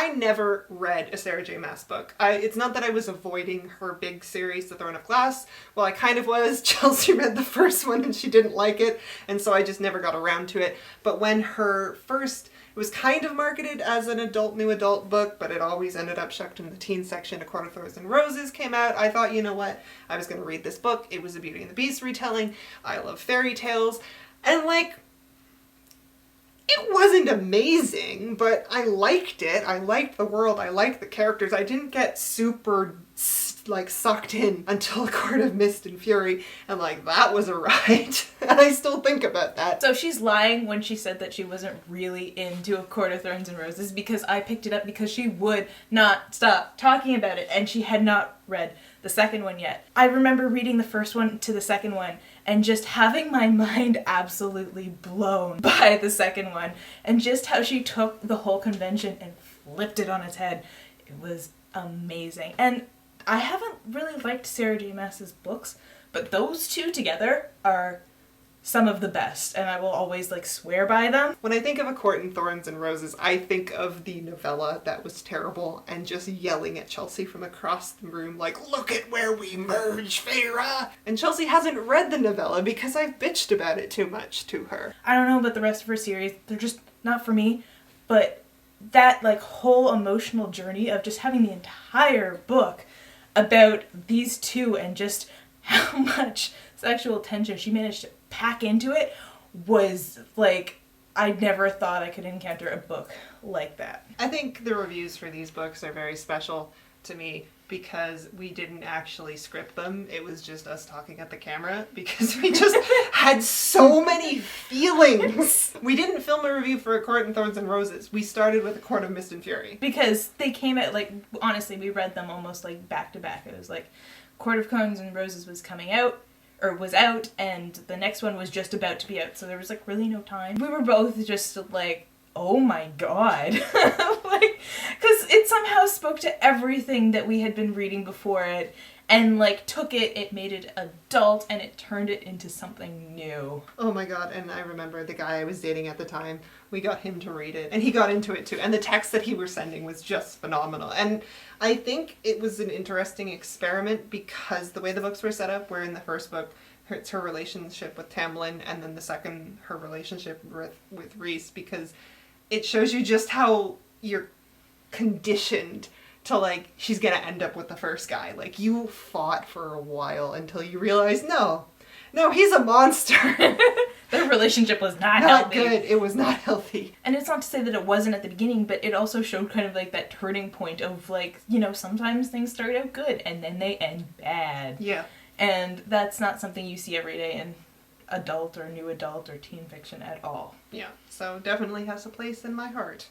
I never read a Sarah J. Maas book. It's not that I was avoiding her big series, The Throne of Glass. Well, I kind of was. Chelsey read the first one and she didn't like it, and so I just never got around to it. But when her first, it was kind of marketed as an new adult book, but it always ended up shoved in the teen section, A Court of Thorns and Roses came out. I thought, you know what, I was going to read this book. It was a Beauty and the Beast retelling. I love fairy tales. And like, it wasn't amazing, but I liked it. I liked the world. I liked the characters. I didn't get super, like, sucked in until A Court of Mist and Fury, and like, that was a ride. And I still think about that. So she's lying when she said that she wasn't really into A Court of Thorns and Roses, because I picked it up because she would not stop talking about it, and she had not read the second one yet. I remember reading the first one to the second one and just having my mind absolutely blown by the second one, and just how she took the whole convention and flipped it on its head. It was amazing. And I haven't really liked Sarah J. Maas's books, but those two together are some of the best, and I will always like swear by them. When I think of A Court in Thorns and Roses, I think of the novella that was terrible and just yelling at Chelsey from across the room like, look at where we merge, Feyre! And Chelsey hasn't read the novella because I've bitched about it too much to her. I don't know about the rest of her series, they're just not for me, but that like whole emotional journey of just having the entire book about these two and just how much sexual tension she managed to pack into it was like, I never thought I could encounter a book like that. I think the reviews for these books are very special to me because we didn't actually script them. It was just us talking at the camera because we just had so many feelings. We didn't film a review for A Court in Thorns and Roses. We started with A Court of Mist and Fury. Because they came out, like, honestly, we read them almost like back to back. It was like Court of Thorns and Roses was coming out, or was out, and the next one was just about to be out, so there was like really no time. We were both just like, oh my god. Like, because it somehow spoke to everything that we had been reading before it, and like took it, it made it adult, and it turned it into something new. Oh my god, and I remember the guy I was dating at the time, we got him to read it, and he got into it too, and the text that he was sending was just phenomenal. And I think it was an interesting experiment because the way the books were set up, where in the first book, it's her relationship with Tamlin, and then the second, her relationship with Rhys, because it shows you just how you're conditioned to like, she's gonna end up with the first guy. Like, you fought for a while until you realize, no, he's a monster. Their relationship was not Not healthy. good. It was not healthy. And it's not to say that it wasn't at the beginning, but it also showed kind of like that turning point of like, you know, sometimes things start out good and then they end bad. Yeah. And that's not something you see every day in adult or new adult or teen fiction at all. Yeah. So definitely has a place in my heart.